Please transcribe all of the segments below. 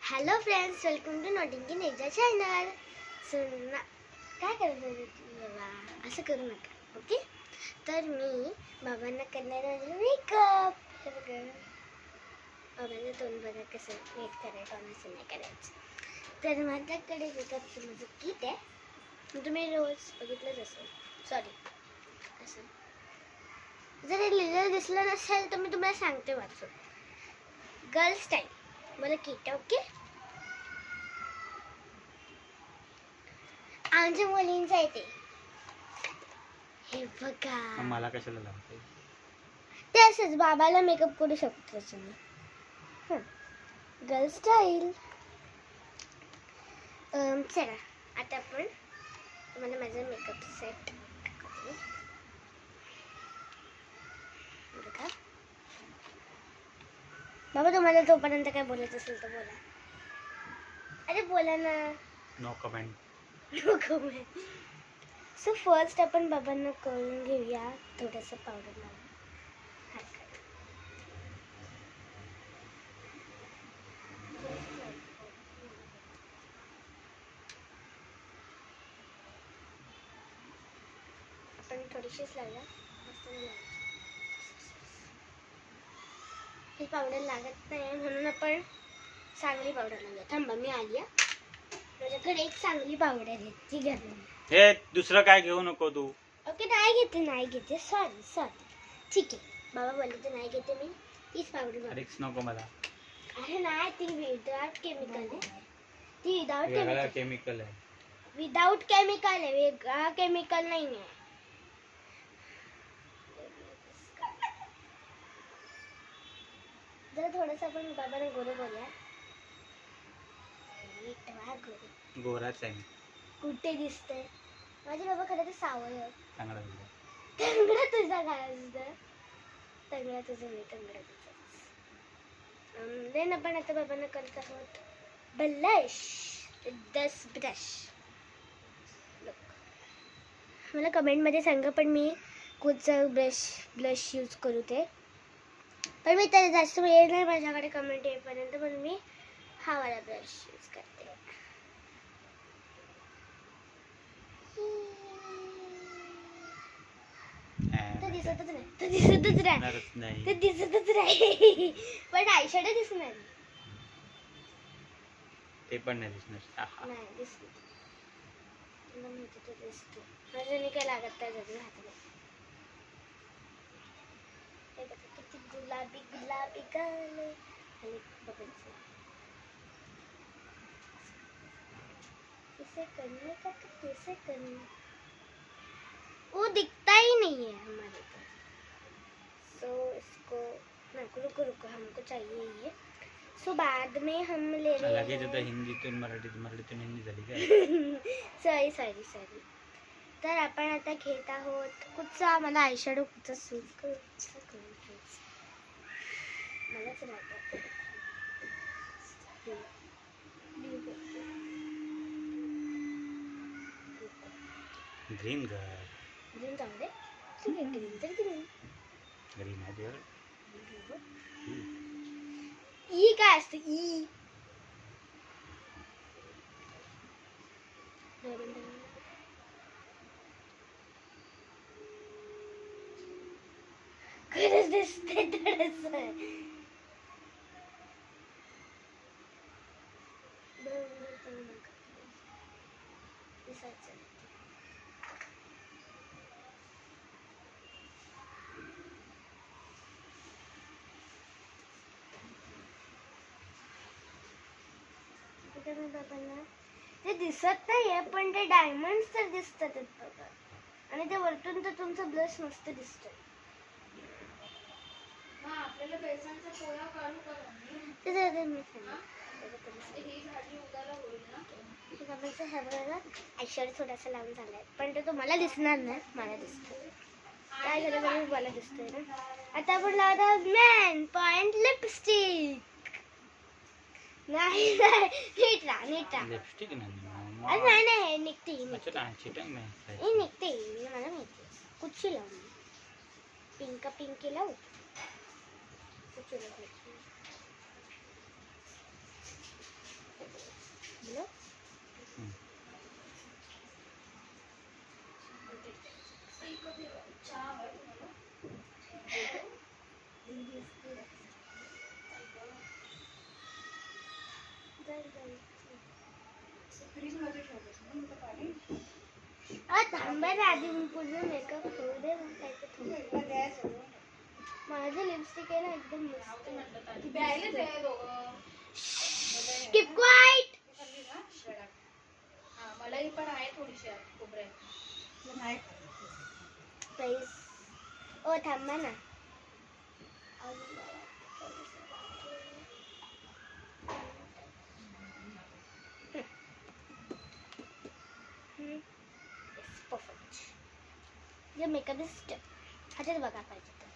Hello friends, welcome to नॉटिंग नेजा channel. सुना काय करायचं बाबा, असं करू नका ओके. तर मी बाबांना करणार आहे मेकअप. बाबांचं तोंड बघा कसं नीट करायचं आणि असं नाही करायचं. तर माझ्याकडे मेकअपचं माझं किट आहे, तुम्ही रोज बघितलंच असेल. सॉरी, असं जर हे लिहिलेलं दिसलं नसेल तर मी तुम्हाला सांगते वाचून. गर्ल स्टाईल मला किट आहे ओके. आमच्या मुलींचं आहे ते. हे बघा, मला कशाला लागते ते असंच बाबाला मेकअप करू शकतो तुम्ही. Girl style. चला आता आपण तुम्हाला माझा मेकअप सेट दाखवते. बघा बाबा, तुम्हाला तोपर्यंत काय बोलायचं असेल तर बोला. अरे बोला ना. No comment. सो फर्स्ट आपण बाबांना करून घेऊया थोडंसं पावडर लावून. आपण थोडीशीच लावूया, मस्त नाही लावायची. ही पावडर लागत नाही म्हणून आपण चांगली पावडर लावूया. थांबा, मी आली आहे. माझ्याकडे एक चांगली पावडर आहे ती घालून. हे दुसरं काय घेऊ नको तू. ओके, नाही घेते सॉरी. ठीक आहे, बाबा बोलले तर नाही घेते मी. हीच पावडर. रिक्स नको मला. अरे नाही, ती विदाउट केमिकल आहे. ती विदाउट केमिकल आहे. विदाउट केमिकल आहे, वेगळा केमिकल नाही आहे. जरा थोडंसं आपण बाबाने गोरं बोलूया. गोराच आहे. कुठे दिसतंय माझे बाबा? खरं तर सावळ आहे. चांगला तंगडा तुझा काय असतं? तंगडा तुझं नाही, तंगडा तुझं. देन आपण आता बाबांना करत आहोत ब्लश. दस ब्रश. मला कमेंटमध्ये सांगा पण मी कुठचं ब्लश यूज करू ते. पण मी त्याला जास्त वेळ नाही माझ्याकडे कमेंट येईपर्यंत, पण मी हा वाला ब्रश यूज करते. तो दिसतच नाही. पण आयशॅडो दिसणार. ते पण नाही दिसणार. नाही दिसणार. तुला माहिती तो दिसतो. माझ्याने काय लागत नाही जरी हाताला. हे बघा किती गुलाबी गुलाबी गाल आणि बघायचं. इसे करने का तो कैसे करना, वो दिखता ही नहीं है हमारे को. सो इसको रुको हमको चाहिए ये. सो बाद में हम ले रहे हैं. हिंदीतून मराठीतून हिंदी झाली काय? सॉरी. तर आपण आता घेत आहोत कुठचा. मला आयशॅडो कुठचा सूट करू मलाच राहतो. ग्रीन जाऊ दे. ठीक आहे, ग्रीन तर ग्रीन आहे. ई काय असतं? ई खरंच दिसते थोडंसं. ते दिसत नाहीये पण ते डायमंड्स तर दिसतात बघा. आणि ते वरतून तर तुमचं ब्लश मस्त दिसतोय. आपल्याला पैशांचा पोळा काढू का? आयशॅडो थोडासा लावून झालाय पण ते तुम्हाला दिसणार नाही, मला दिसतोय. काय झालं मला दिसतोय ना. आता आपण लावत आहोत मेन पॉइंट लिपस्टिक. नाही नीट राहा. लिपस्टिक नाही निघते मला माहिती. कुठची लावू? पिंकी लावू. थांबा रे, आधी मी पूर्ण मेकअप होऊ दे, मग काय ते थोडं. माझं लिपस्टिक आहे ना एकदम कीप क्वाइट. मलाही पण आहे थोडीशी खोबरे. प्लीज. ओ थांबा ना. परफेक्ट. ये मेकअप इज ह्याच्यात बघा पाहिजे तर.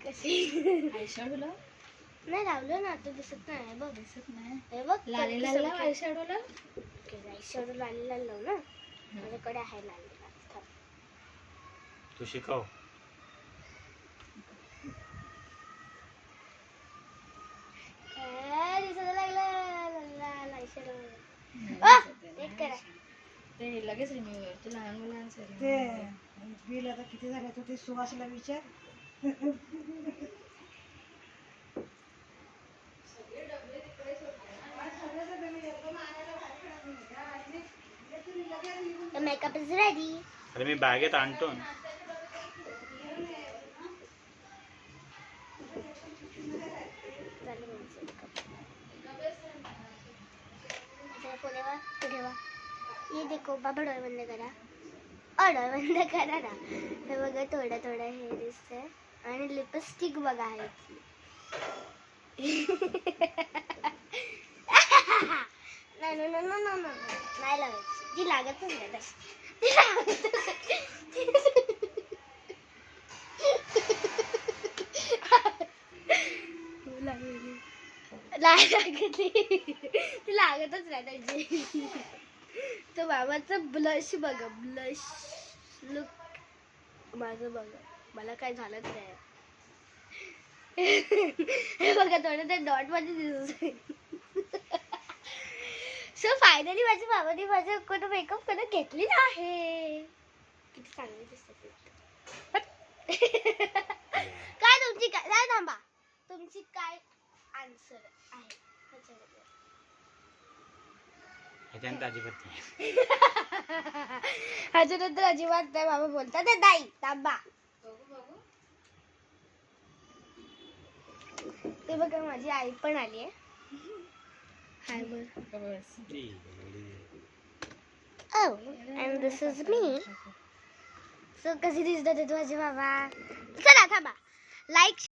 कशी आयशॅडोला नाही लावलं ना, आता दिसत नाही. बघ दिसत नाही. हे बघ लालीला लाव आयशॅडोला. आयशॅडो लालीला लाव ना. माझ्याकडे आहे लालीला. तू शिकव. दिसायला लागलं आयशॅडो. एक करा. ते लगेच रिमूव्ह ते लहान मुलांचं ते बिल आता किती झाले तर ते सुहासला विचार. The makeup is ready. अरे मी बॅगेत आणतो ना. ये देखो बाबा डोळे बंद करा. डोळे बंद करा ना. हे बघा थोडं थोडं हे दिसतंय आणि लिपस्टिक बघा आहे. नाही लावायची. ती लागतच नाही तशी. ती लागतच नाही त्याची. तो बाबाचं ब्लश बघा. ब्लश लुक माझं बघा. मला काय झालंच नाही. हे बघा थोडं ते डॉट मध्ये दिसत. सो फायनली माझ्या बाबांनी माझं कोण मेकअप करून घेतली आहे. किती चांगली दिसते. काय तुमची काय नाही थांबा. तुमची काय आन्सर आहे ह्याच्यानंतर अजिबात नाही. ह्याच्यानंतर अजिबात नाही. बाबा बोलतात नाही. थांबा. ते बघा माझी आई पण आली आहे. हाय बोल. Oh, and this is me. So कशी दिसतात माझे बाबा. चला थांबा. लाईक